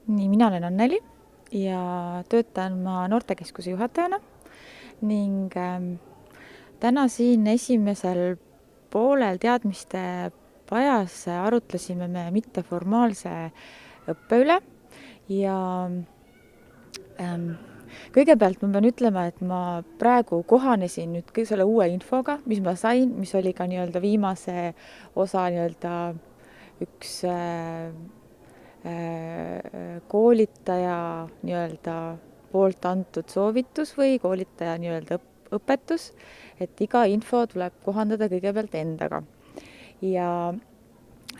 Nii, mina olen Anneli ja töötan ma noortekeskuse juhatajana ning täna siin esimesel poolel teadmiste pajas arutlesime me mitteformaalse õppe üle ja kõigepealt ma pean ütlema, et ma praegu kohanesin nüüd kõige selle uue infoga, mis ma sain, mis oli ka nii-öelda viimase osa nii-öelda üks koolitaja nii-öelda poolt antud soovitus või koolitaja nii-öelda õpetus, et iga info tuleb kohandada kõigepealt endaga. Ja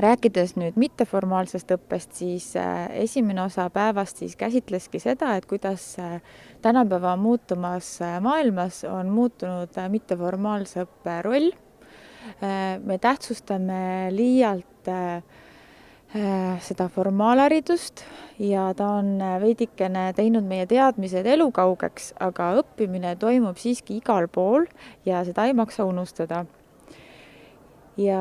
rääkides nüüd mitteformaalsest õppest, siis esimene osa päevast siis käsitleski seda, et kuidas tänapäeva muutumas maailmas on muutunud mitteformaalse õppe roll. Me tähtsustame liialt seda formaalharidust ja ta on veidikene teinud meie teadmised elukaugeks, aga õppimine toimub siiski igal pool ja seda ei maksa unustada. Ja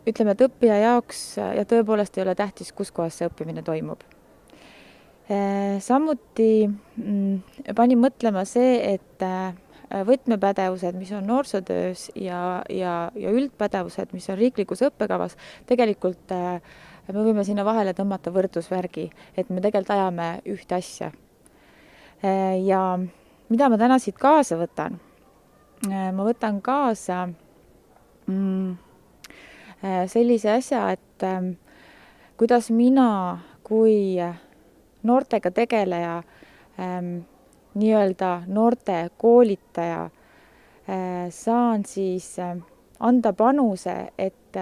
ütleme, et õppija jaoks ja tõepoolest ei ole tähtis, kus kohas see õppimine toimub. Samuti panin mõtlema see, et võtmepädevused, mis on noorsootöös ja üldpädevused, mis on riiklikus õppekavas, tegelikult me võime sinna vahele tõmmata võrdusvärgi, et me tegelikult ajame ühte asja. Ja mida ma täna siit kaasa võtan? Ma võtan kaasa sellise asja, et kuidas mina kui noortega tegeleja, nii-öelda noorte koolitaja, saan siis anda panuse, et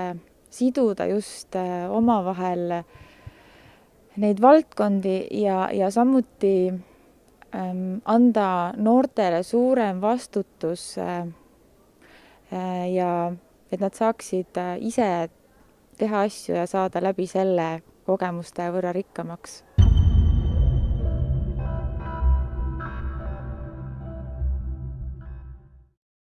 siduda just omavahel neid valdkondi ja samuti anda noortele suurem vastutus ja et nad saaksid ise teha asju ja saada läbi selle kogemuste võrra rikkamaks.